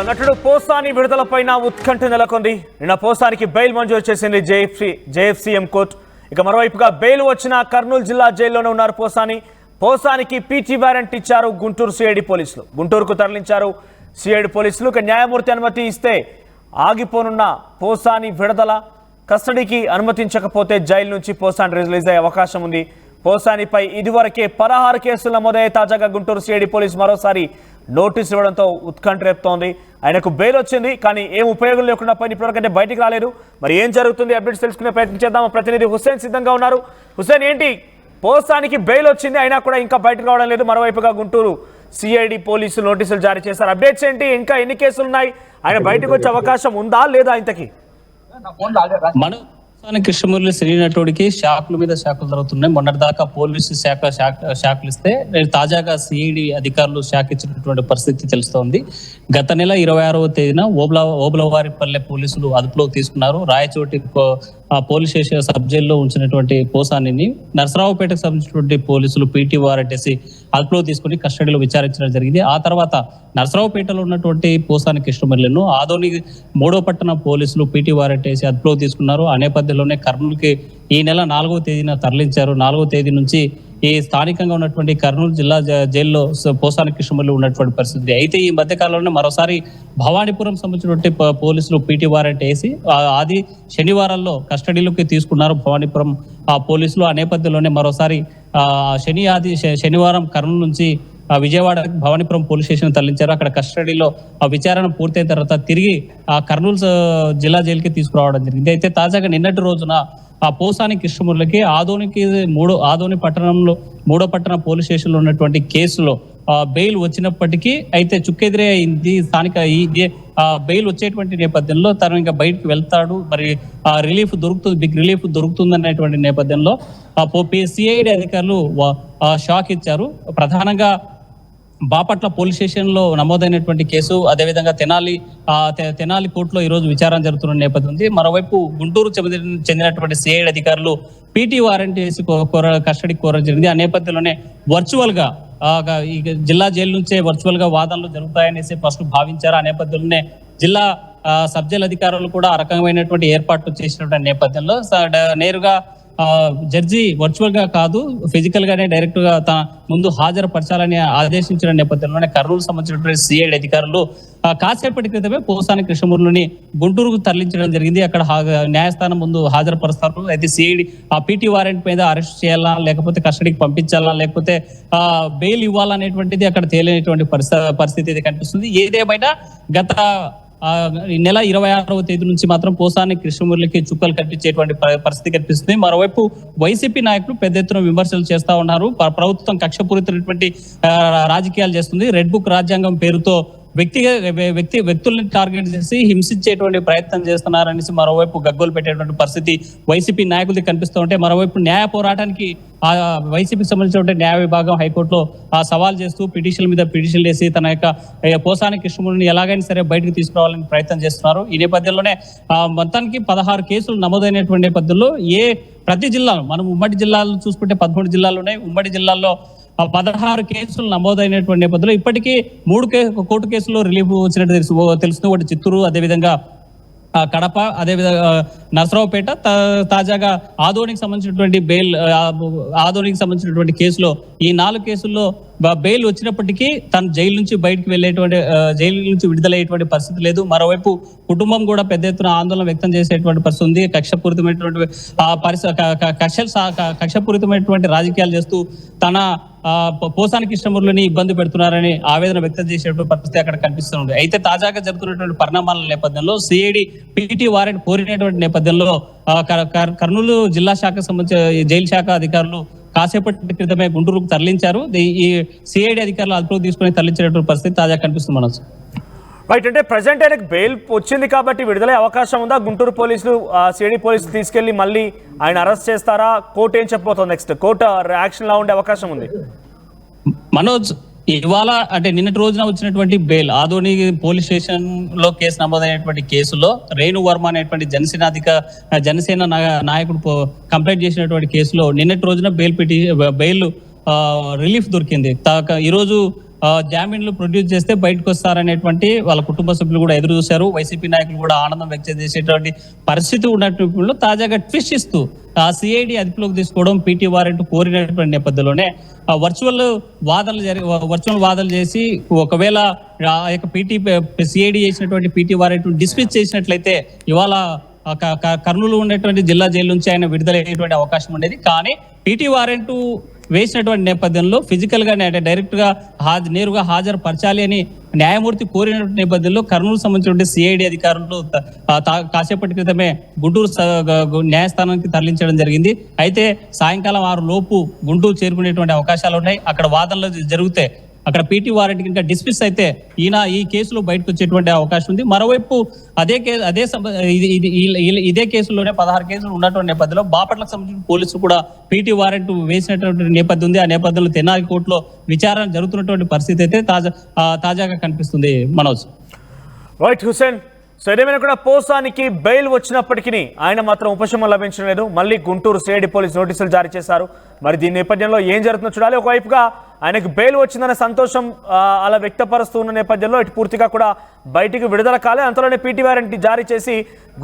నటుడు పోసాని విడుదలపైన ఉత్కంఠ నెలకొంది. నిన్న పోసానికి బెయిల్ మంజూరు చేసింది జేఎఫ్సీఎం కోర్టు. ఇక మరోవైపుగా బెయిల్ వచ్చిన కర్నూలు జిల్లా జైల్లోనే ఉన్నారు పోసానికి పీటీ వారెంట్ ఇచ్చారు గుంటూరు సిఐడి పోలీసులు. గుంటూరుకు తరలించారు సిఐడి పోలీసులు. ఇక న్యాయమూర్తి అనుమతి ఇస్తే ఆగిపోనున్న పోసాని విడుదల, కస్టడీకి అనుమతించకపోతే జైలు నుంచి పోసాని రిలీజ్ అయ్యే అవకాశం ఉంది. పోసానిపై ఇదివరకే 16 కేసులు నమోదయ్యాయి. తాజాగా గుంటూరు సిఐడి పోలీసు మరోసారి నోటీసు ఇవ్వడంతో ఉత్కంఠ రేపుతోంది. ఆయనకు బెయిల్ వచ్చింది, కానీ ఏం ఉపయోగం లేకుండా పైన ఇప్పటివరకంటే బయటికి రాలేదు. మరి ఏం జరుగుతుంది అప్డేట్స్ తెలుసుకునే ప్రయత్నం చేద్దాం. ప్రతినిధి హుస్సేన్ సిద్ధంగా ఉన్నారు. హుస్సేన్, ఏంటి పోసానికి బెయిల్ వచ్చింది అయినా కూడా ఇంకా బయటకు రావడం లేదు? మరోవైపుగా గుంటూరు సిఐడి పోలీసులు నోటీసులు జారీ చేశారు. అప్డేట్స్ ఏంటి? ఇంకా ఎన్ని కేసులు ఉన్నాయి? ఆయన బయటకు వచ్చే అవకాశం ఉందా లేదా? ఇంతకీ కృష్ణమూర్తి సినీ నటుడికి షాకుల మీద షాకులు జరుగుతున్నాయి. మొన్నటిదాకా పోలీసు షాకులు ఇస్తే తాజాగా సిఐడి అధికారులు షాక్ ఇచ్చినటువంటి పరిస్థితి తెలుస్తోంది. గత నెల 26వ తేదీన ఓబులవారిపల్లె పోలీసులు అదుపులో తీసుకున్నారు. రాయచోటి పోలీస్ స్టేషన్ సబ్ జైల్లో ఉంచినటువంటి పోసానిని నరసరావుపేటకు సంబంధించినటువంటి పోలీసులు పీటీ వారెంట్ వేసి అదుపులో తీసుకుని కస్టడీలో విచారించడం జరిగింది. ఆ తర్వాత నరసరావుపేటలో ఉన్నటువంటి పోసాని కృష్ణమూర్తిను ఆదోని 3వ పట్టణ పోలీసులు పీటీ వారెంట్ వేసి అదుపులో తీసుకున్నారు. ఆ నేపథ్యంలోనే కర్నూలుకి ఈ నెల 4వ తేదీన తరలించారు. 4వ తేదీ నుంచి ఈ స్థానికంగా ఉన్నటువంటి కర్నూలు జిల్లా జైల్లో పోసాని కృష్ణమూర్తి ఉన్నటువంటి పరిస్థితి. అయితే ఈ మధ్య కాలంలో మరోసారి భవానీపురం సంబంధించినటువంటి పోలీసులు పీటీ వారెంట్ వేసి ఆది శనివారాల్లో కస్టడీలోకి తీసుకున్నారు భవానీపురం పోలీసులు. ఆ నేపథ్యంలోనే మరోసారి శనివారం కర్నూలు నుంచి విజయవాడ భవానీపురం పోలీస్ స్టేషన్ తరలించారు. అక్కడ కస్టడీలో విచారణ పూర్తయిన తర్వాత తిరిగి కర్నూలు జిల్లా జైలుకి తీసుకురావడం జరిగింది. అయితే తాజాగా నిన్నటి రోజున పోసాని కృష్ణమూర్తికి ఆదోని పట్టణంలో 3వ పట్టణ పోలీస్ స్టేషన్ లో ఉన్నటువంటి కేసులో బెయిల్ వచ్చినప్పటికీ అయితే చుక్కెదిరే అయింది. స్థానిక బెయిల్ వచ్చేటువంటి నేపథ్యంలో తను ఇంకా బయటకు వెళ్తాడు, మరి బిగ్ రిలీఫ్ దొరుకుతుంది అనేటువంటి నేపథ్యంలో సిఐడి అధికారులు షాక్ ఇచ్చారు. ప్రధానంగా బాపట్ల పోలీస్ స్టేషన్ లో నమోదైనటువంటి కేసు, అదేవిధంగా తెనాలి కోర్టులో ఈ రోజు విచారణ జరుగుతున్న నేపథ్యం ఉంది. మరోవైపు గుంటూరు చెందినటువంటి సిఐడి అధికారులు పీటీ వారెంట్ వేసి కస్టడీ కోరడం జరిగింది. ఆ నేపథ్యంలోనే వర్చువల్ గా ఈ జిల్లా జైలు నుంచే వర్చువల్ గా వాదనలు జరుగుతాయనేసి ఫస్ట్ భావించారు. ఆ నేపథ్యంలోనే జిల్లా సబ్ జైలు అధికారులు కూడా ఆ రకమైనటువంటి ఏర్పాట్లు చేసినటువంటి నేపథ్యంలో నేరుగా జడ్జి వర్చువల్ గా కాదు, ఫిజికల్ గానే డైరెక్ట్ గా తన ముందు హాజరుపరచాలని ఆదేశించిన నేపథ్యంలోనే కర్నూలు సంబంధించినటువంటి సిఐడి అధికారులు కాసేపటి క్రితమే పోసాని కృష్ణమూర్తిని గుంటూరుకు తరలించడం జరిగింది. అక్కడ న్యాయస్థానం ముందు హాజరుపరుస్తారు. అయితే సిఐడి పీటీ వారెంట్ మీద అరెస్ట్ చేయాలా, లేకపోతే కస్టడీకి పంపించాలా, లేకపోతే బెయిల్ ఇవ్వాలనేటువంటిది అక్కడ తేలినటువంటి పరిస్థితి కనిపిస్తుంది. ఏదేమైనా గత ఈ నెల 26వ తేదీ నుంచి మాత్రం పోసాని కృష్ణమూర్తికి చుక్కలు కనిపించేటువంటి పరిస్థితి కనిపిస్తుంది. మరోవైపు వైసీపీ నాయకులు పెద్ద ఎత్తున విమర్శలు చేస్తా ఉన్నారు. ప్రభుత్వం కక్షపూరితమైనటువంటి రాజకీయాలు చేస్తుంది. రెడ్ బుక్ రాజ్యాంగం పేరుతో వ్యక్తులను టార్గెట్ చేసి హింసించేటువంటి ప్రయత్నం చేస్తున్నారనేసి మరోవైపు గగ్గోలు పెట్టేటువంటి పరిస్థితి వైసీపీ నాయకులది కనిపిస్తూ ఉంటే, మరోవైపు న్యాయ పోరాటానికి వైసీపీకి సంబంధించిన న్యాయ విభాగం హైకోర్టులో సవాల్ చేస్తూ పిటిషన్లు వేసి తన యొక్క పోసాని కృష్ణమూర్తిని ఎలాగైనా సరే బయటకు తీసుకురావాలని ప్రయత్నం చేస్తున్నారు. ఈ నేపథ్యంలోనే మొత్తానికి 16 కేసులు నమోదైనటువంటి నేపథ్యంలో ప్రతి జిల్లాలో మనం ఉమ్మడి జిల్లాలు చూసుకుంటే 13 జిల్లాలు ఉన్నాయి. ఉమ్మడి జిల్లాల్లో 16 కేసులు నమోదైనటువంటి నేపథ్యంలో ఇప్పటికీ 3 కోర్టు కేసుల్లో రిలీఫ్ వచ్చినట్టు తెలుస్తుంది. ఒకటి చిత్తూరు, అదేవిధంగా కడప, అదేవిధంగా నరసరావుపేట, తాజాగా ఆదోనికి సంబంధించినటువంటి కేసులో ఈ 4 కేసుల్లో బెయిల్ వచ్చినప్పటికీ తను జైలు నుంచి విడుదలయ్యేటువంటి పరిస్థితి లేదు. మరోవైపు కుటుంబం కూడా పెద్ద ఎత్తున ఆందోళన వ్యక్తం చేసేటువంటి పరిస్థితి ఉంది. కక్షపూరితమైనటువంటి రాజకీయాలు చేస్తూ తన పోసాని కృష్ణమూర్తిని ఇబ్బంది పెడుతున్నారని ఆవేదన వ్యక్తం చేసేటువంటి పరిస్థితి అక్కడ కనిపిస్తుంది. అయితే తాజాగా జరుగుతున్నటువంటి పరిణామాల నేపథ్యంలో సిఐడి పీటీ వారెంట్ కోరినటువంటి నేపథ్యంలో కర్నూలు జిల్లా శాఖకు సంబంధించిన జైలు శాఖ అధికారులు కాసేపటి క్రితమే గుంటూరుకు తరలించారు. ఈ సిఐడి అధికారులు అదుపులో తీసుకుని తరలించేటువంటి పరిస్థితి తాజా కనిపిస్తుంది. మనసు రైట్, అంటే ప్రజెంట్ ఆయనకు బెయిల్ వచ్చింది కాబట్టి విడుదలయ్యే అవకాశం ఉందా? గుంటూరు పోలీసులు సిఐడి పోలీసులు తీసుకెళ్లి మళ్ళీ ఆయన అరెస్ట్ చేస్తారా? కోర్టు ఏం చెప్పబోతోంది? నెక్స్ట్ కోర్టు యాక్షన్ లా ఉండే అవకాశం ఉంది. మనోజ్, ఇవాళ అంటే నిన్నటి రోజున వచ్చినటువంటి బెయిల్ ఆదోని పోలీస్ స్టేషన్ లో కేసు నమోదైనటువంటి కేసులో రేణు వర్మ అనేటువంటి జనసేన నాయకుడు కంప్లైంట్ చేసినటువంటి కేసులో నిన్నటి రోజున బెయిల్ రిలీఫ్ దొరికింది. ఈరోజు జామీన్లు ప్రొడ్యూస్ చేస్తే బయటకు వస్తారనేటువంటి వాళ్ళ కుటుంబ సభ్యులు కూడా ఎదురు చూశారు. వైసీపీ నాయకులు కూడా ఆనందం వ్యక్తం చేసేటువంటి పరిస్థితి ఉన్నటువంటి తాజాగా ట్విస్ట్ ఇస్తూ ఆ సిఐడి అదుపులోకి తీసుకోవడం పీటీ వారెంట్ కోరినటువంటి నేపథ్యంలోనే వర్చువల్ వాదనలు చేసి ఒకవేళ ఆ యొక్క సిఐడి చేసినటువంటి పీటీ వారెంట్ డిస్మిస్ చేసినట్లయితే ఇవాళ కర్నూలు ఉన్నటువంటి జిల్లా జైలు నుంచి ఆయన విడుదలయ్యేటువంటి అవకాశం ఉండేది. కానీ పీటీ వారెంట్ వేసినటువంటి నేపథ్యంలో ఫిజికల్ గా డైరెక్ట్ గా నేరుగా హాజరుపరచాలి అని న్యాయమూర్తి కోరినటువంటి నేపథ్యంలో కర్నూలు సంబంధించిన సిఐడి అధికారులు కాసేపటి క్రితమే గుంటూరు న్యాయస్థానానికి తరలించడం జరిగింది. అయితే సాయంకాలం 6 లోపు గుంటూరు చేరుకునేటువంటి అవకాశాలు ఉన్నాయి. అక్కడ వాదనలు జరిగితే అక్కడ పీటీ వారెంట్ ఇంకా డిస్మిస్ అయితే ఈ కేసులో బయటకు వచ్చేటువంటి అవకాశం ఉంది. మరోవైపు ఇదే కేసులోనే 16 కేసులు ఉన్నటువంటి నేపథ్యంలో బాపట్లకు సంబంధించిన పోలీసులు కూడా పీటీ వారెంట్ వేసినటువంటి నేపథ్యం ఉంది. ఆ నేపథ్యంలో తెనాలి కోర్టులో విచారణ జరుగుతున్నటువంటి పరిస్థితి అయితే తాజాగా కనిపిస్తుంది. మనోజ్. రైట్ హుసేన్. సో ఏదేమైనా కూడా పోసానికి బెయిల్ వచ్చినప్పటికీ ఆయన మాత్రం ఉపశమనం లభించడం లేదు. మళ్ళీ గుంటూరు సిఐడి పోలీసు నోటీసులు జారీ చేశారు. మరి దీని నేపథ్యంలో ఏం జరుగుతుందో చూడాలి. ఒకవైపుగా ఆయనకు బెయిల్ వచ్చిందనే సంతోషం అలా వ్యక్తపరుస్తూ ఉన్న నేపథ్యంలో ఇటు పూర్తిగా కూడా బయటికి విడుదల కాలే. అంతలోనే పీటీ వారెంట్ జారీ చేసి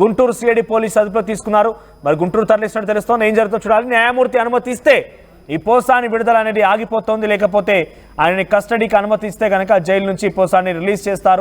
గుంటూరు సిఐడి పోలీసు అదుపులో తీసుకున్నారు. మరి గుంటూరు తరలిస్తున్నట్టు తెలుస్తోంది. ఏం జరుగుతుందో చూడాలి. న్యాయమూర్తి అనుమతిస్తే ఈ పోసాని విడుదల అనేది ఆగిపోతోంది. లేకపోతే ఆయనని కస్టడీకి అనుమతిస్తే కనుక జైలు నుంచి పోసాని రిలీజ్ చేస్తారు.